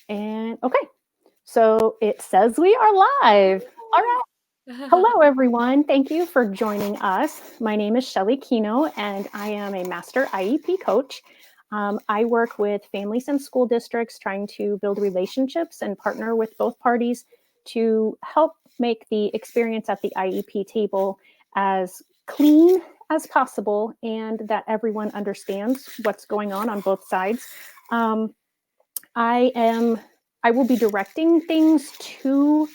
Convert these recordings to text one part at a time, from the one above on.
And okay, so it says we are live. All right. Hello, everyone. Thank you for joining us. My name is Shelley Kino, and I am a master IEP coach. I work with families and school districts trying to build relationships and partner with both parties to help make the experience at the IEP table as clean as possible and that everyone understands what's going on both sides. I will be directing things to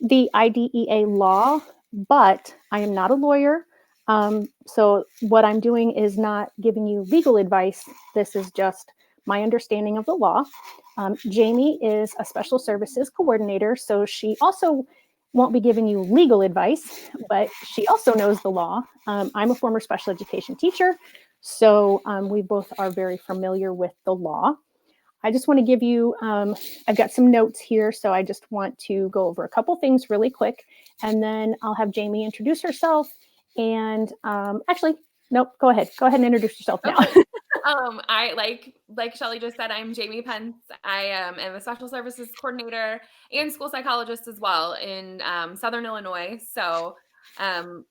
the IDEA law, but I am not a lawyer. So what I'm doing is not giving you legal advice. This is just my understanding of the law. Jamie is a special services coordinator, so she also won't be giving you legal advice, but she also knows the law. I'm a former special education teacher, so we both are very familiar with the law. I just want to give you, I've got some notes here, so I just want to go over a couple things really quick, and then I'll have Jamie introduce herself. And actually, nope, go ahead and introduce yourself now. Okay. I like Shelley just said, I'm Jamie Pence. I am a special services coordinator and school psychologist as well in Southern Illinois. So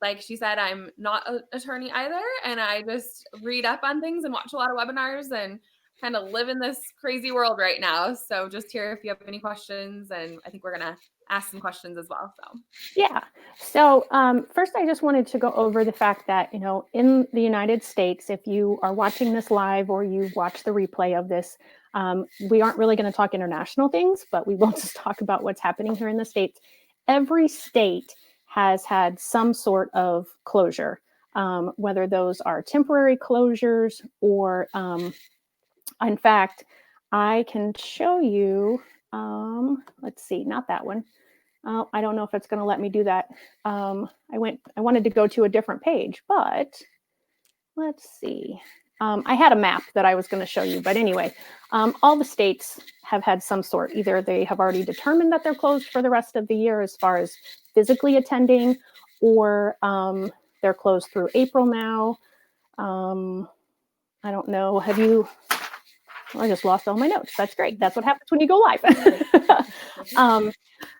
like she said, I'm not an attorney either, and I just read up on things and watch a lot of webinars and kind of live in this crazy world right now. So just here if you have any questions, and I think we're gonna ask some questions as well. So yeah. So first, I just wanted to go over the fact that, in the United States, if you are watching this live or you watch the replay of this, we aren't really going to talk international things, but we will just talk about what's happening here in the States. Every state has had some sort of closure, whether those are temporary closures or, in fact, I can show you, let's see, not that one. I don't know if it's going to let me do that. I wanted to go to a different page, but let's see. I had a map that I was going to show you, but anyway, all the states have had some sort. Either they have already determined that they're closed for the rest of the year as far as physically attending, or they're closed through April now. I don't know. Have you? Well, I just lost all my notes. That's great. That's what happens when you go live.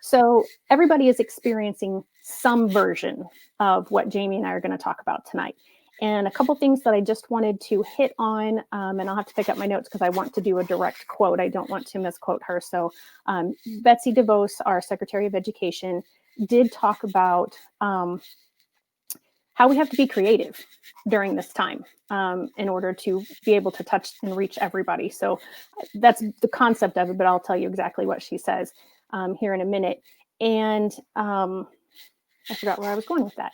So everybody is experiencing some version of what Jamie and I are going to talk about tonight. And a couple things that I just wanted to hit on, and I'll have to pick up my notes because I want to do a direct quote. I don't want to misquote her. So Betsy DeVos, our Secretary of Education, did talk about how we have to be creative during this time in order to be able to touch and reach everybody. So that's the concept of it, but I'll tell you exactly what she says here in a minute. And I forgot where I was going with that.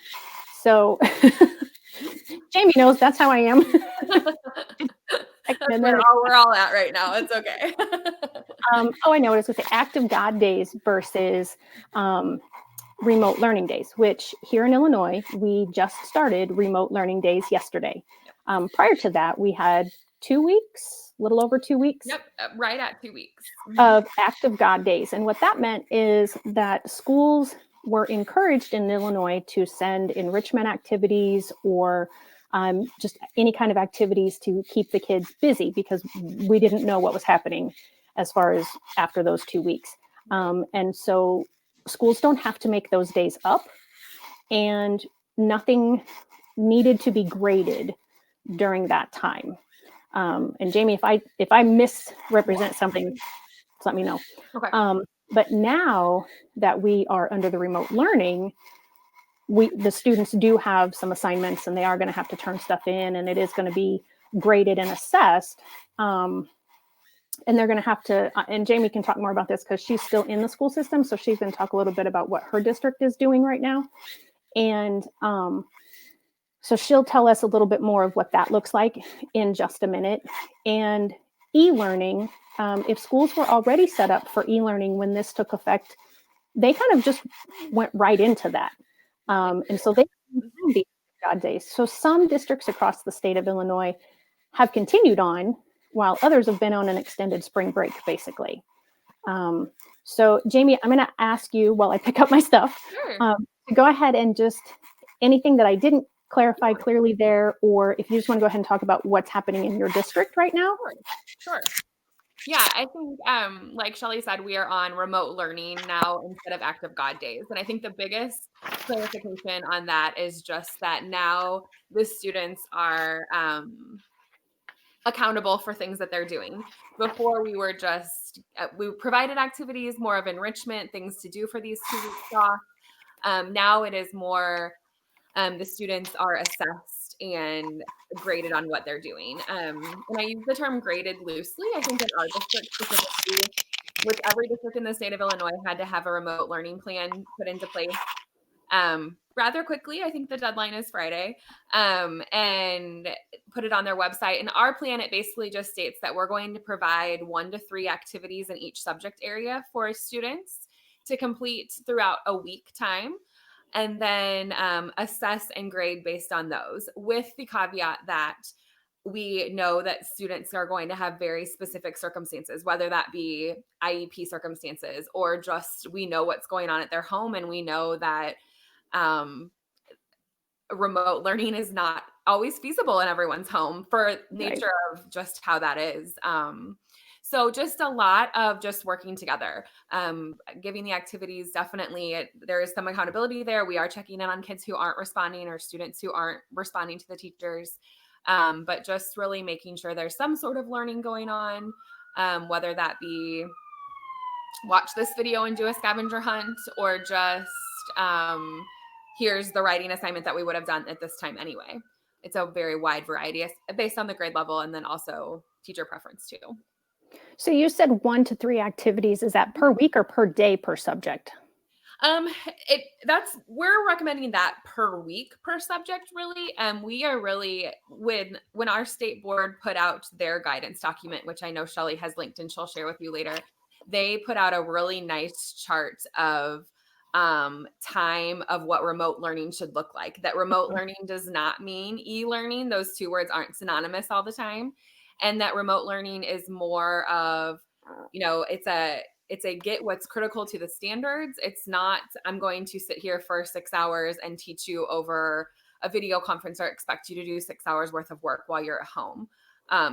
So Jamie knows that's how I am. That's where we're all at right now. It's okay. I know what I was going to say. Active God days versus remote learning days, which here in Illinois, we just started remote learning days yesterday. Prior to that, we had 2 weeks, a little over 2 weeks. Yep, right at 2 weeks. Of active God days. And what that meant is that schools were encouraged in Illinois to send enrichment activities or just any kind of activities to keep the kids busy because we didn't know what was happening as far as after those 2 weeks. And so schools don't have to make those days up, and nothing needed to be graded during that time. And Jamie, if I misrepresent something, just let me know. Okay. But now that we are under the remote learning, the students do have some assignments, and they are going to have to turn stuff in, and it is going to be graded and assessed. And they're going to have to, and Jamie can talk more about this because she's still in the school system. So she's going to talk a little bit about what her district is doing right now. And so she'll tell us a little bit more of what that looks like in just a minute. And e-learning, if schools were already set up for e-learning when this took effect, they kind of just went right into that. And so they the God days. So some districts across the state of Illinois have continued on, while others have been on an extended spring break, basically. So Jamie, I'm going to ask you while I pick up my stuff, Sure. to go ahead and just anything that I didn't clarify clearly there, or if you just want to go ahead and talk about what's happening in your district right now. Sure. Yeah, I think, like Shelley said, we are on remote learning now instead of active God days. And I think the biggest clarification on that is just that now the students are accountable for things that they're doing. Before we were just, we provided activities, more of enrichment, things to do for these 2 weeks off. Now it is more the students are assessed and graded on what they're doing. And I use the term graded loosely. I think in our district specifically, which every district in the state of Illinois had to have a remote learning plan put into place rather quickly. I think the deadline is Friday, and put it on their website. And our plan, it basically just states that we're going to provide 1 to 3 activities in each subject area for students to complete throughout a week time, and then assess and grade based on those, with the caveat that we know that students are going to have very specific circumstances, whether that be IEP circumstances or just we know what's going on at their home, and we know that um, remote learning is not always feasible in everyone's home for Right. nature of just how that is. So just a lot of just working together, giving the activities. Definitely, there is some accountability there. We are checking in on kids who aren't responding or students who aren't responding to the teachers, but just really making sure there's some sort of learning going on, whether that be watch this video and do a scavenger hunt, or just here's the writing assignment that we would have done at this time anyway. It's a very wide variety based on the grade level and then also teacher preference too. So you said 1 to 3 activities. Is that per week or per day per subject? Um, we're recommending that per week per subject, really. We are really, when our state board put out their guidance document, which I know Shelley has linked and she'll share with you later, they put out a really nice chart of time of what remote learning should look like. That remote learning does not mean e-learning. Those 2 words aren't synonymous all the time. And that remote learning is more of, it's a get what's critical to the standards. It's not, I'm going to sit here for 6 hours and teach you over a video conference or expect you to do 6 hours worth of work while you're at home.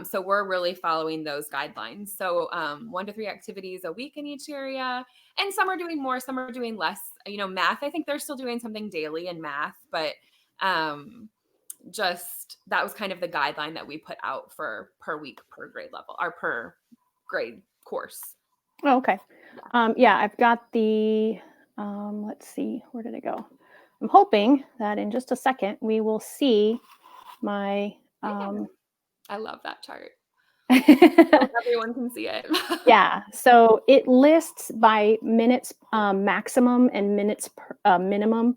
So we're really following those guidelines. So 1 to 3 activities a week in each area, and some are doing more, some are doing less. Math, I think they're still doing something daily in math, but just that was kind of the guideline that we put out for per week, per grade level, or per grade course. Oh, okay. Yeah, I've got the, let's see, where did it go? I'm hoping that in just a second we will see my, I love that chart. Hope everyone can see it. yeah, so it lists by minutes maximum and minutes minimum,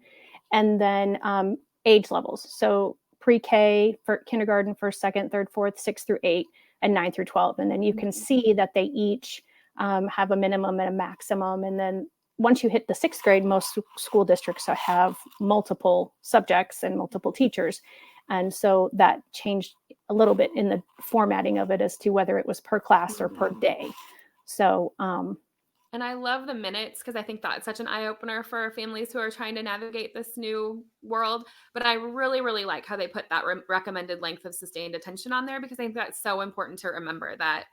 and then age levels. So pre-K, for kindergarten, first, second, third, fourth, 6 through 8, and 9 through 12. And then you can see that they each have a minimum and a maximum. And then once you hit the 6th grade, most school districts have multiple subjects and multiple teachers. And so that changed a little bit in the formatting of it as to whether it was per class or per day. So, and I love the minutes because I think that's such an eye opener for families who are trying to navigate this new world. But I really, really like how they put that recommended length of sustained attention on there, because I think that's so important to remember that,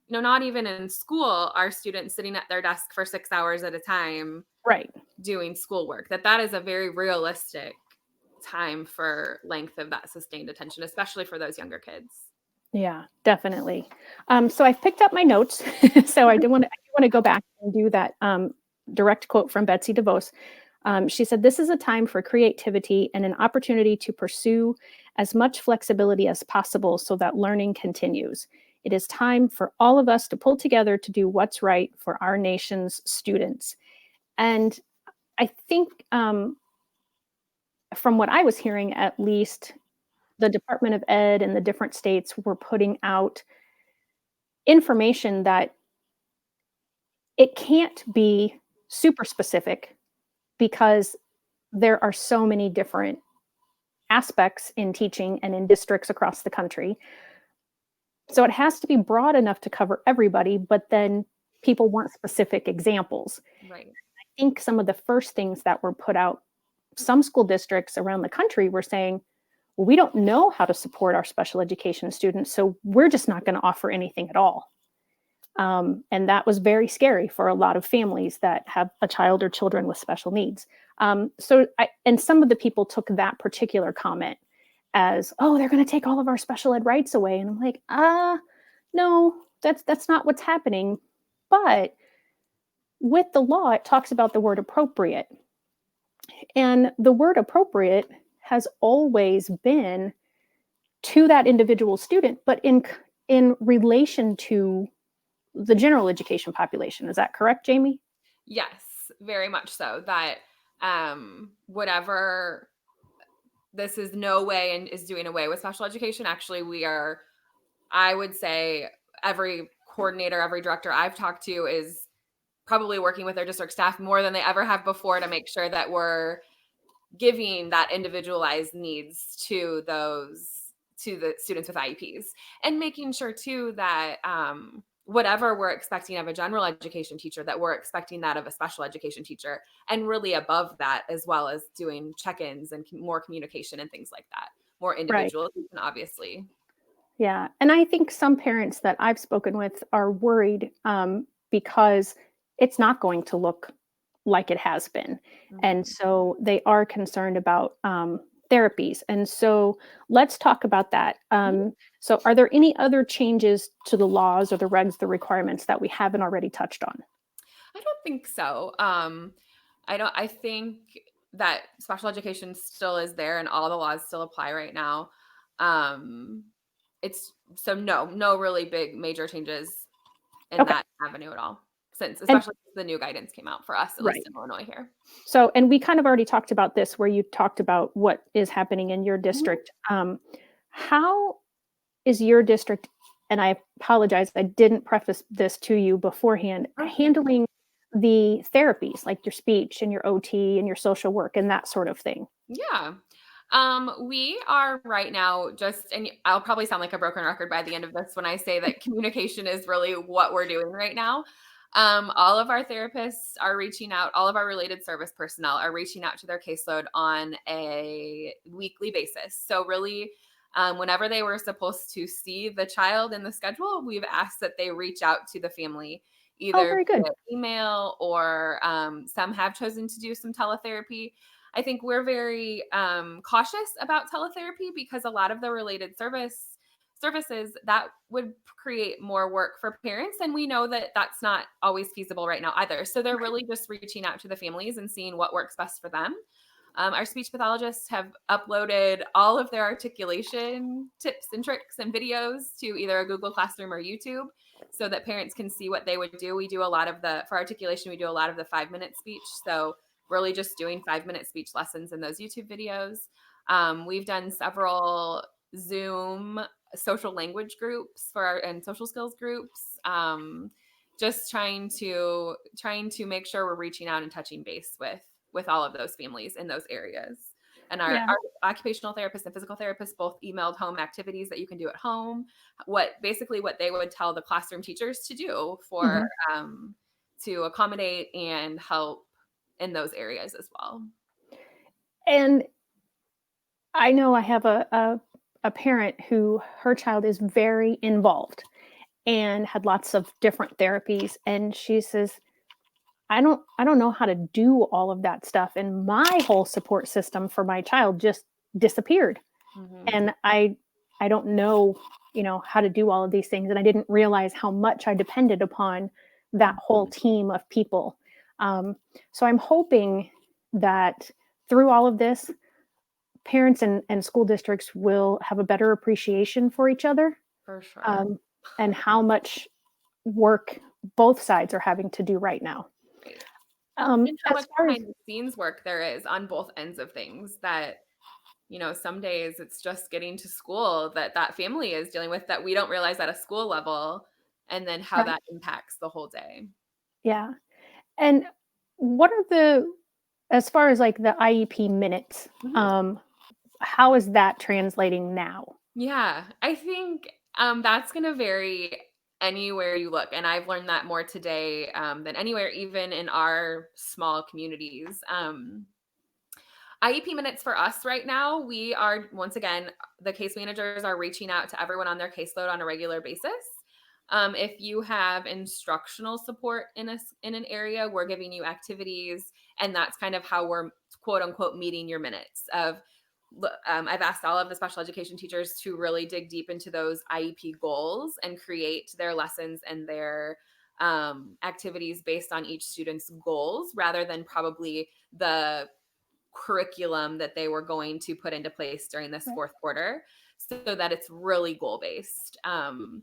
not even in school are students sitting at their desk for 6 hours at a time, right, doing schoolwork. That is a very realistic time for length of that sustained attention, especially for those younger kids. Yeah, definitely. So I've picked up my notes. So I do want to go back and do that direct quote from Betsy DeVos. She said, "This is a time for creativity and an opportunity to pursue as much flexibility as possible so that learning continues. It is time for all of us to pull together to do what's right for our nation's students." And I think from what I was hearing, at least, the Department of Ed and the different states were putting out information that it can't be super specific because there are so many different aspects in teaching and in districts across the country. So it has to be broad enough to cover everybody, but then people want specific examples. Right. I think some of the first things that were put out, some school districts around the country were saying, well, we don't know how to support our special education students, so we're just not going to offer anything at all. And that was very scary for a lot of families that have a child or children with special needs. And some of the people took that particular comment as, oh, they're going to take all of our special ed rights away. And I'm like, no, that's not what's happening. But with the law, it talks about the word appropriate. And the word appropriate has always been to that individual student, but in relation to the general education population. Is that correct, Jamie? Yes, very much so. That whatever this is no way and is doing away with special education. Actually, we are, I would say, every coordinator, every director I've talked to is probably working with their district staff more than they ever have before to make sure that we're giving that individualized needs to the students with IEPs, and making sure too that whatever we're expecting of a general education teacher, that we're expecting that of a special education teacher, and really above that, as well as doing check-ins and more communication and things like that, more Right. individual, obviously. Yeah. And I think some parents that I've spoken with are worried because it's not going to look like it has been. And Mhm. so they are concerned about therapies. And so let's talk about that. So, are there any other changes to the laws or the regs, the requirements that we haven't already touched on? I don't think so. I think that special education still is there and all the laws still apply right now. Um, it's so no really big major changes in Okay. that avenue at all. Since And especially since the new guidance came out for us, at least right. in Illinois here. So, and we kind of already talked about this where you talked about what is happening in your Mhm. district. How is your district, and I apologize, I didn't preface this to you beforehand, Okay. handling the therapies like your speech and your OT and your social work and that sort of thing? Yeah. We are right now just, and I'll probably sound like a broken record by the end of this when I say that communication is really what we're doing right now. All of our therapists are reaching out, all of our related service personnel are reaching out to their caseload on a weekly basis. So, really, whenever they were supposed to see the child in the schedule, we've asked that they reach out to the family Oh, either very via good. email, or some have chosen to do some teletherapy. I think we're very cautious about teletherapy because a lot of the related services that would create more work for parents, and we know that that's not always feasible right now either. So they're Right. really just reaching out to the families and seeing what works best for them. Our speech pathologists have uploaded all of their articulation tips and tricks and videos to either a Google Classroom or YouTube so that parents can see what they would do. We do a lot of for articulation, we do a lot of the 5-minute speech. So really just doing 5-minute speech lessons in those YouTube videos. We've done several Zoom social language groups and social skills groups. Just trying to make sure we're reaching out and touching base with all of those families in those areas. And our, Yeah. our occupational therapists and physical therapists both emailed home activities that you can do at home, what they would tell the classroom teachers to do Mhm. to accommodate and help in those areas as well. And I know I have a parent who her child is very involved and had lots of different therapies. And she says, I don't know how to do all of that stuff. And my whole support system for my child just disappeared. Mhm. And I don't know, how to do all of these things. And I didn't realize how much I depended upon that whole Mhm. team of people. Um, so I'm hoping that through all of this, parents and school districts will have a better appreciation for each other, For sure. um, and how much work both sides are having to do right now. Right. And how As much far as behind the scenes work there is on both ends of things that, some days it's just getting to school that family is dealing with that we don't realize at a school level, and then how right, that impacts the whole day. yeah, and what are as far as like the IEP minutes, Mhm. how is that translating now? Yeah, I think, that's gonna vary anywhere you look, and I've learned that more today, than anywhere, even in our small communities. IEP minutes for us right now, we are once again, the case managers are reaching out to everyone on their caseload on a regular basis. If you have instructional support in an area, we're giving you activities, and that's kind of how we're quote unquote meeting your minutes of. I've asked all of the special education teachers to really dig deep into those IEP goals and create their lessons and their activities based on each student's goals rather than probably the curriculum that they were going to put into place during this Right. fourth quarter so that it's really goal based. And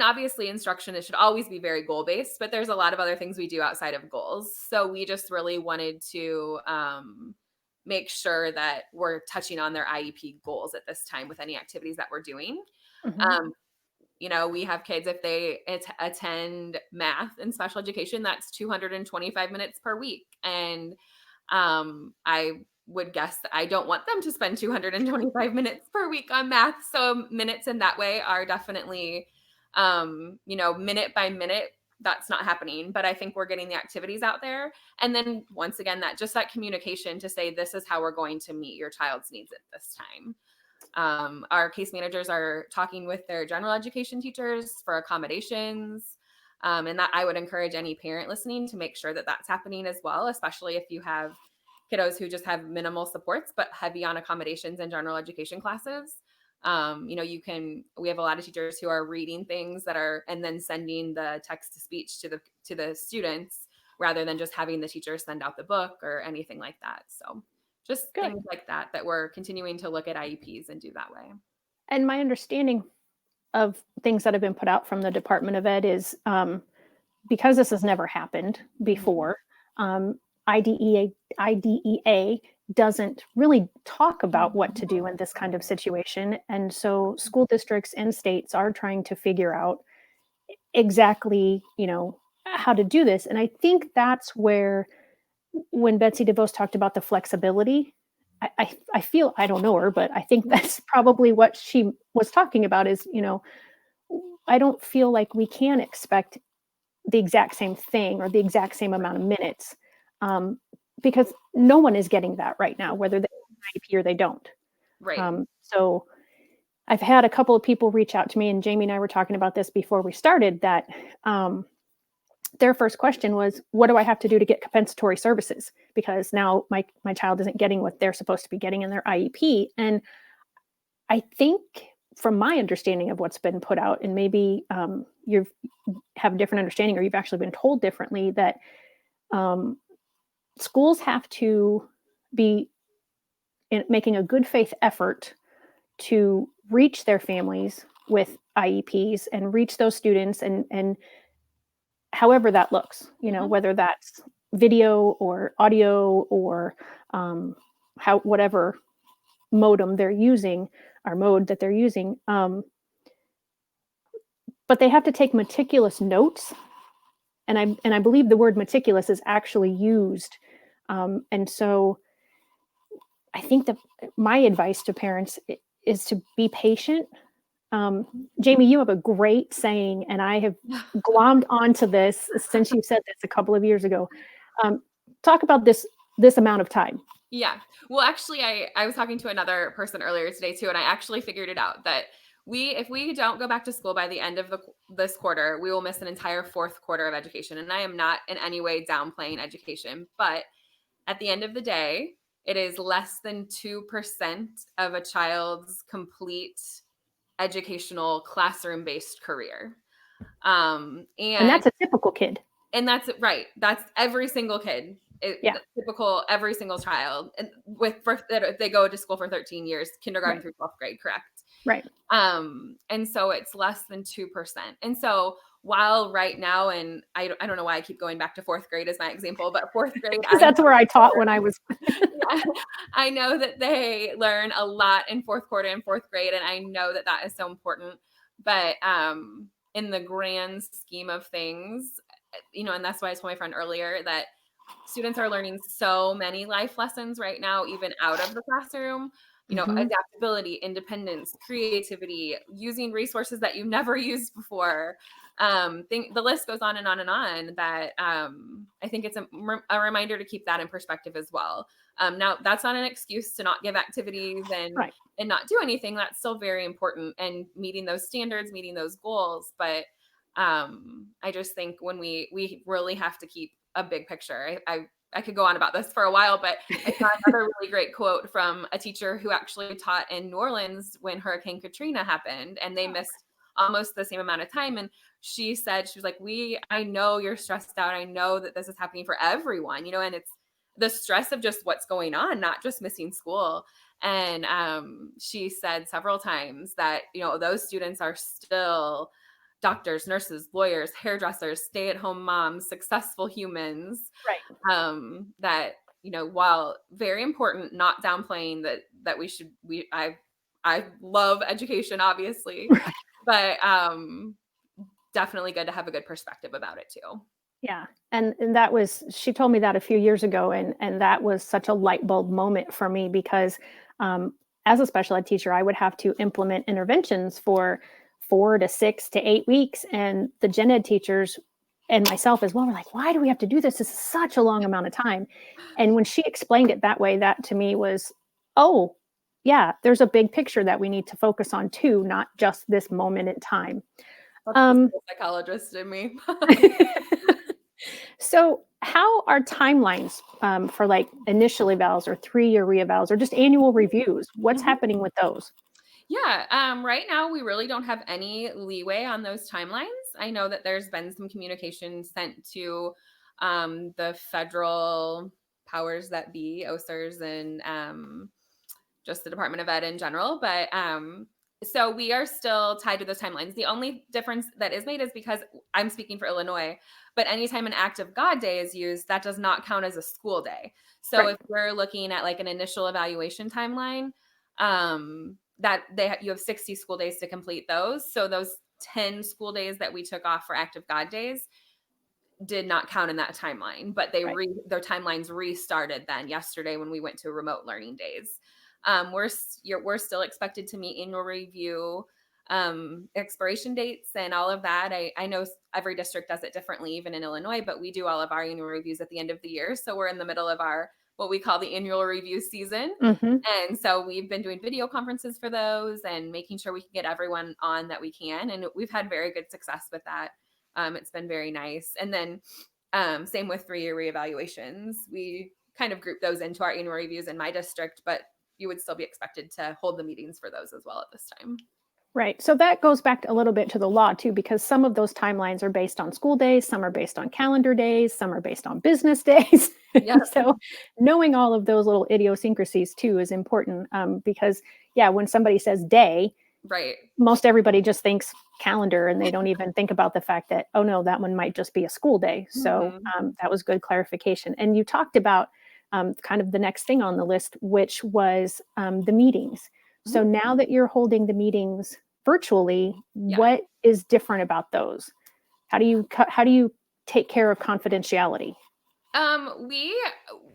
obviously instruction, it should always be very goal based, but there's a lot of other things we do outside of goals. So we just really wanted to make sure that we're touching on their IEP goals at this time with any activities that we're doing. Mhm. Um, we have kids, if they attend math and special education, that's 225 minutes per week. And I would guess that I don't want them to spend 225 minutes per week on math. So minutes in that way are definitely, minute by minute, that's not happening. But I think we're getting the activities out there. And then once again, that communication to say, this is how we're going to meet your child's needs at this time. Our case managers are talking with their general education teachers for accommodations. And that I would encourage any parent listening to make sure that that's happening as well, especially if you have kiddos who just have minimal supports, but heavy on accommodations and general education classes. We have a lot of teachers who are reading things and then sending the text to speech to the students rather than just having the teacher send out the book or anything like that. So just Good. things like that we're continuing to look at IEPs and do that way. And my understanding of things that have been put out from the Department of Ed is because this has never happened Mhm. before, IDEA doesn't really talk about what to do in this kind of situation. And so school districts and states are trying to figure out exactly, how to do this. And I think that's where when Betsy DeVos talked about the flexibility, I feel, I don't know her, but I think that's probably what she was talking about is, I don't feel like we can expect the exact same thing or the exact same amount of minutes um, because no one is getting that right now, whether they have an IEP or they don't. Right. So I've had a couple of people reach out to me, and Jamie and I were talking about this before we started, that their first question was, what do I have to do to get compensatory services? Because now my child isn't getting what they're supposed to be getting in their IEP. And I think from my understanding of what's been put out, and maybe you have a different understanding or you've actually been told differently, that um, schools have to be making a good faith effort to reach their families with IEPs and reach those students and however that looks, Mhm. whether that's video or audio or whatever modem they're using or mode that they're using. But they have to take meticulous notes, and I believe the word meticulous is actually used. And so I think that my advice to parents is to be patient. Jamie, you have a great saying, and I have glommed onto this since you said this a couple of years ago. Talk about this amount of time. Yeah. Well, actually, I was talking to another person earlier today too, and I actually figured it out that if we don't go back to school by the end of this quarter, we will miss an entire fourth quarter of education. And I am not in any way downplaying education, but at the end of the day, it is less than 2% of a child's complete educational classroom-based career. And And that's a typical kid. and that's right. That's every single kid. Yeah, Typical every single child, and that they go to school for 13 years, kindergarten right, through 12th grade, correct? right. And so it's less than 2%. And so while right now, and I don't know why I keep going back to fourth grade as my example, but fourth grade, Because I know that's where I taught when I was. yeah, I know that they learn a lot in fourth quarter and fourth grade, and I know that that is so important. But in the grand scheme of things, and that's why I told my friend earlier that students are learning so many life lessons right now, even out of the classroom. Mhm. Adaptability, independence, creativity, using resources that you've never used before. The list goes on and on and on. That I think it's a reminder to keep that in perspective as well. Now, that's not an excuse to not give activities and Right. not do anything. That's still very important, and meeting those standards, meeting those goals. But I just think when we really have to keep a big picture. I could go on about this for a while, but I saw another really great quote from a teacher who actually taught in New Orleans when Hurricane Katrina happened, and they missed almost the same amount of time. And she said, she was like, I know you're stressed out. I know that this is happening for everyone, and it's the stress of just what's going on, not just missing school. And she said several times that, those students are still doctors, nurses, lawyers, hairdressers, stay-at-home moms, successful humans. Right. That, while very important, not downplaying that I love education, obviously, Right. but definitely good to have a good perspective about it too. Yeah. And she told me that a few years ago, and that was such a light bulb moment for me because um, as a special ed teacher, I would have to implement interventions for 4 to 6 to 8 weeks. And the gen ed teachers and myself as well were like, why do we have to do this? This is such a long amount of time. And when she explained it that way, that to me was, oh, yeah, there's a big picture that we need to focus on too, not just this moment in time. That's the school psychologist in me. So, how are timelines for like initial evals or 3-year reevals or just annual reviews? What's Mhm. happening with those? Yeah, right now we really don't have any leeway on those timelines. I know that there's been some communication sent to the federal powers that be, OSERS, and just the Department of Ed in general. But so we are still tied to those timelines. The only difference that is made is because I'm speaking for Illinois, but anytime an act of God day is used, that does not count as a school day. So Right, if we're looking at like an initial evaluation timeline, that you have 60 school days to complete those. So those 10 school days that we took off for act of God days did not count in that timeline, but right, their timelines restarted then yesterday when we went to remote learning days. We're still expected to meet annual review expiration dates and all of that. I know every district does it differently, even in Illinois, but we do all of our annual reviews at the end of the year. So we're in the middle of our what we call the annual review season. hmm, And so we've been doing video conferences for those and making sure we can get everyone on that we can. And we've had very good success with that. It's been very nice. And then same with 3-year reevaluations. We kind of group those into our annual reviews in my district, but you would still be expected to hold the meetings for those as well at this time. right. So that goes back a little bit to the law too, because some of those timelines are based on school days, some are based on calendar days, some are based on business days. Yeah, So knowing all of those little idiosyncrasies too is important because, yeah, when somebody says day, right. most everybody just thinks calendar and they don't even think about the fact that, oh no, that one might just be a school day. So Mhm. that was good clarification. And you talked about kind of the next thing on the list, which was the meetings. So Mhm. now that you're holding the meetings virtually, Yeah. what is different about those? How do you take care of confidentiality? We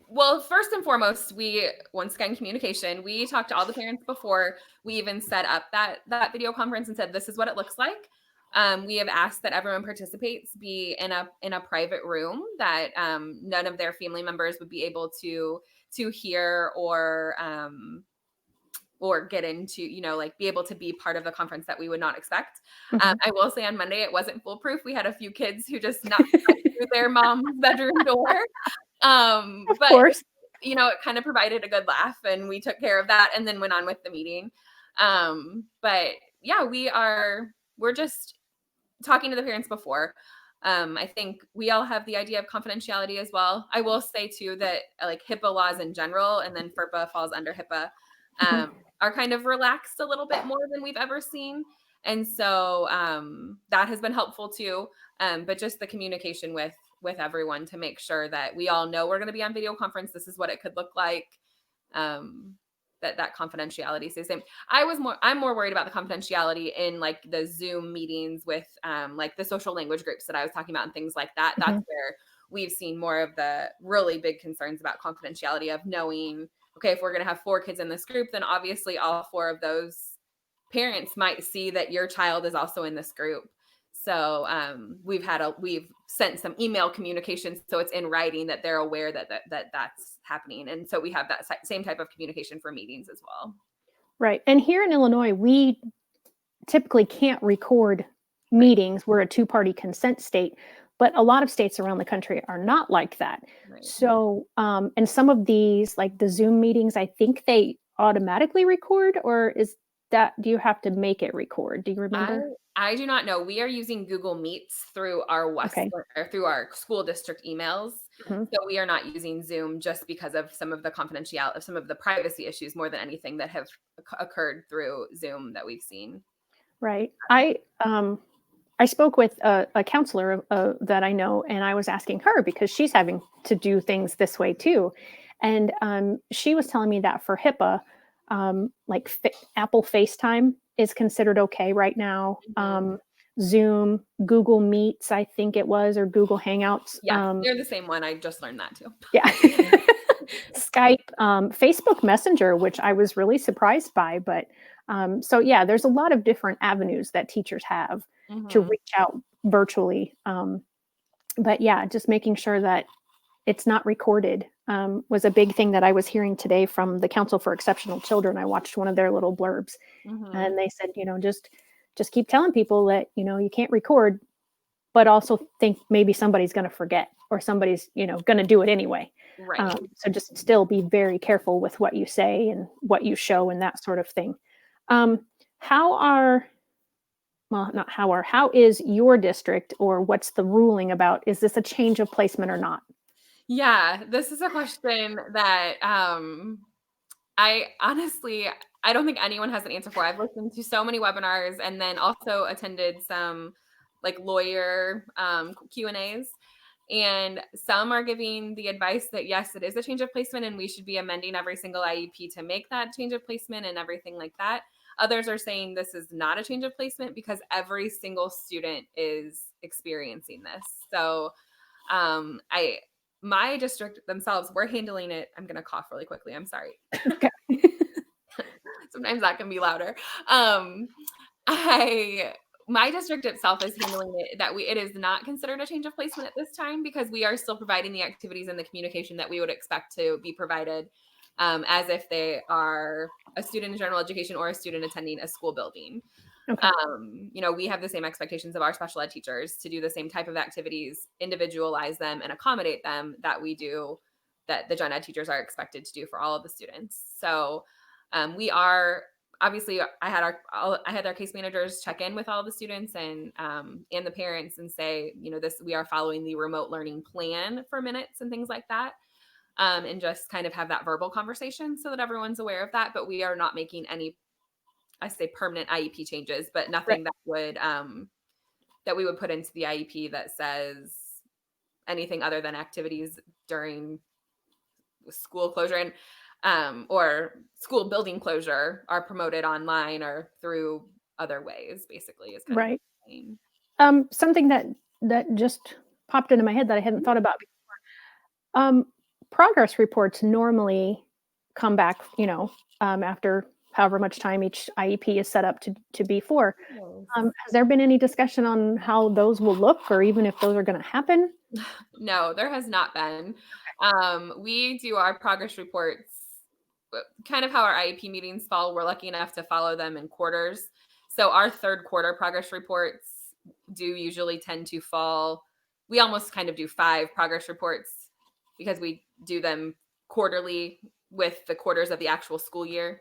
well, first and foremost, we once again communication. We talked to all the parents before we even set up that video conference and said this is what it looks like. We have asked that everyone participates be in a private room that none of their family members would be able to hear or get into, like be able to be part of the conference that we would not expect. Mhm. I will say on Monday it wasn't foolproof. We had a few kids who just knocked right through their mom's bedroom door. Of But course. it kind of provided a good laugh and we took care of that and then went on with the meeting. But yeah, we're just talking to the parents before. I think we all have the idea of confidentiality as well. I will say too that like HIPAA laws in general, and then FERPA falls under HIPAA, Mhm. um, are kind of relaxed a little bit more than we've ever seen. And so that has been helpful too. But just the communication with everyone to make sure that we all know we're going to be on video conference. This is what it could look like. Um, that confidentiality stays the same. I'm more worried about the confidentiality in like the Zoom meetings with like the social language groups that I was talking about and things like that. That's Mhm. where we've seen more of the really big concerns about confidentiality of knowing, okay, if we're going to have 4 kids in this group, then obviously all 4 of those parents might see that your child is also in this group. So we've sent some email communication so it's in writing that they're aware that's happening, and so we have that same type of communication for meetings as well. Right. And here in Illinois, we typically can't record meetings. We're a two-party consent state, but a lot of states around the country are not like that. Right. So, and some of these, like the Zoom meetings, I think they automatically record, or is that, do you have to make it record? Do you I remember? I do not know. We are using Google Meets through our Okay. or through our school district emails. Mhm. So we are not using Zoom just because of some of the confidentiality of some of the privacy issues more than anything that have occurred through Zoom that we've seen. Right. I spoke with a counselor that I know, and I was asking her because she's having to do things this way too. And she was telling me that for HIPAA, like Apple FaceTime is considered okay right now. Mhm. Zoom, Google Meets, I think it was, or Google Hangouts. Yes, they're the same one. I just learned that too. Yeah. Skype, Facebook Messenger, which I was really surprised by. But so, yeah, there's a lot of different avenues that teachers have to Mhm. reach out virtually. But yeah, just making sure that it's not recorded was a big thing that I was hearing today from the Council for Exceptional Children. I watched one of their little blurbs, Mhm. and they said, just keep telling people that you can't record, but also think maybe somebody's going to forget or somebody's going to do it anyway. Right. So just still be very careful with what you say and what you show and that sort of thing. Um, how are well, not how is your district, or what's the ruling about? Is this a change of placement or not? Yeah, this is a question that I honestly I don't think anyone has an answer for. I've listened to so many webinars and then also attended some like lawyer Q&As, and some are giving the advice that yes, it is a change of placement and we should be amending every single IEP to make that change of placement and everything like that. Others are saying this is not a change of placement because every single student is experiencing this. So I my district themselves, we're handling it. I'm gonna cough really quickly. I'm sorry. Okay. Sometimes that can be louder. Um, I my district itself is handling it that it is not considered a change of placement at this time because we are still providing the activities and the communication that we would expect to be provided as if they are a student in general education or a student attending a school building. Okay. We have the same expectations of our special ed teachers to do the same type of activities, individualize them, and accommodate them that the gen ed teachers are expected to do for all of the students. So we are obviously I had our case managers check in with all the students and the parents and say, this we are following the remote learning plan for minutes and things like that. And just kind of have that verbal conversation so that everyone's aware of that. But we are not making any I say permanent IEP changes, but Right. nothing that we would put into the IEP that says anything other than activities during school closure and or school building closure are promoted online or through other ways, basically, is kind of what Right. I'm saying. Something that just popped into my head that I hadn't Mhm. thought about. Um, Progress reports normally come back, after however much time each IEP is set up to be for. Yes. Has there been any discussion on how those will look, or even if those are going to happen? No, there has not been. We do our progress reports kind of how our IEP meetings fall. We're lucky enough to follow them in quarters. So our third quarter progress reports do usually tend to fall. We almost kind of do 5 progress reports because we do them quarterly with the quarters of the actual school year.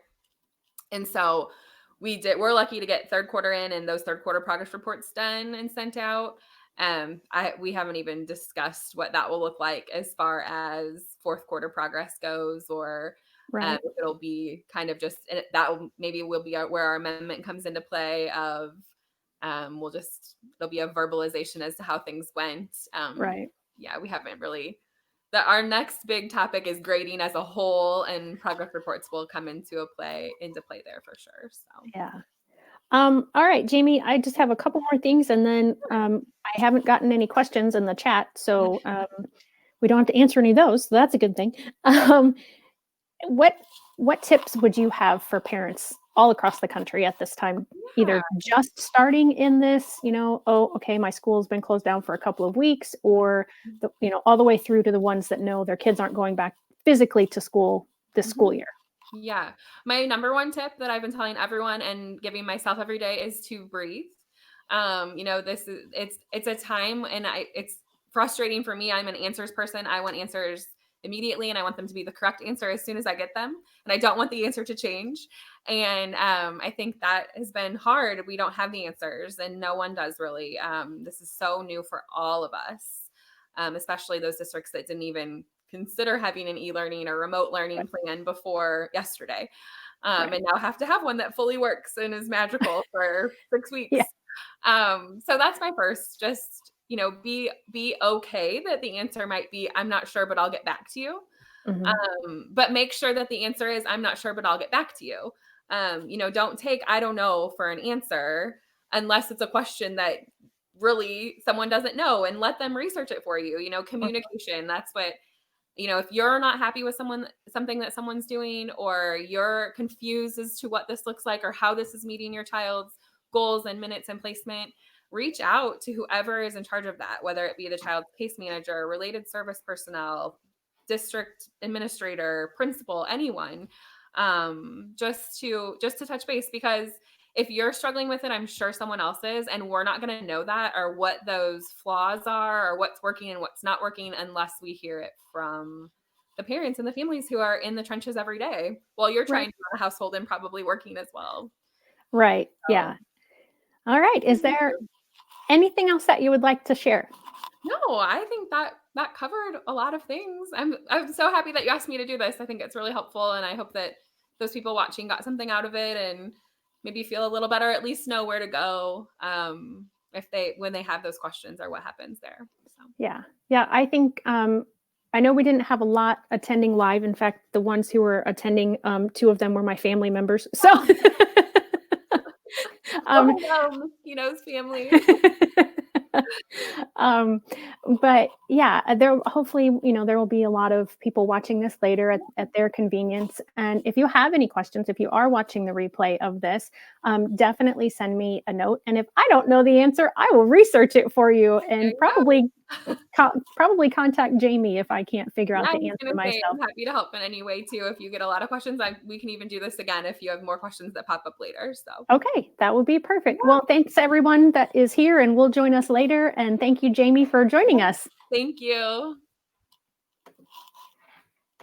And so we're lucky to get third quarter in and those third quarter progress reports done and sent out. We haven't even discussed what that will look like as far as fourth quarter progress goes, or Right. if it'll be kind of just maybe will be where our amendment comes into play. Of there'll be a verbalization as to how things went. Right. Yeah, we haven't really. Our next big topic is grading as a whole, and progress reports will come into play there for sure. So Yeah. All right, Jamie, I just have a couple more things, and then I haven't gotten any questions in the chat, so we don't have to answer any of those. So that's a good thing. Um, what what tips would you have for parents all across the country at this time, yeah. either just starting in this, oh, okay, my school's been closed down for a couple of weeks, or all the way through to the ones that know their kids aren't going back physically to school this school Mhm. year? Yeah. My number one tip that I've been telling everyone and giving myself every day is to breathe. It's a time, and it's frustrating for me. I'm an answers person. I want answers immediately, and I want them to be the correct answer as soon as I get them. And I don't want the answer to change. And I think that has been hard. We don't have the answers, and no one does really. This is so new for all of us, especially those districts that didn't even consider having an e-learning or remote learning plan before yesterday. And now have to have one that fully works and is magical for 6 weeks. Yeah. So that's my first, just, be okay that the answer might be, I'm not sure, but I'll get back to you. But make sure that the answer is, I'm not sure, but I'll get back to you. Don't take, I don't know for an answer unless it's a question that really someone doesn't know, and let them research it for you. Communication, that's what, if you're not happy with something that someone's doing, or you're confused as to what this looks like or how this is meeting your child's goals and minutes and placement, reach out to whoever is in charge of that, whether it be the child's case manager, related service personnel, district administrator, principal, anyone, just to touch base. Because if you're struggling with it, I'm sure someone else is, and we're not going to know that, or what those flaws are, or what's working and what's not working, unless we hear it from the parents and the families who are in the trenches every day while you're trying to run a household and probably working as well. Right. So, Yeah. All right. Is there anything else that you would like to share? No, I think that covered a lot of things. I'm so happy that you asked me to do this. I think it's really helpful, and I hope that those people watching got something out of it, and maybe feel a little better, at least know where to go when they have those questions, or what happens there. So. Yeah. Yeah. I think I know we didn't have a lot attending live. In fact, the ones who were attending, two of them were my family members. So Mosquitoes family. But yeah, there hopefully, there will be a lot of people watching this later at their convenience. And if you have any questions, if you are watching the replay of this, definitely send me a note. And if I don't know the answer, I will research it for you, and probably contact Jamie if I can't figure out the answer myself. I'm happy to help in any way too. If you get a lot of questions, we can even do this again if you have more questions that pop up later. So okay, that would be perfect. Yeah. Well, thanks everyone that is here and will join us later. And thank you, Jamie, for joining us. Thank you.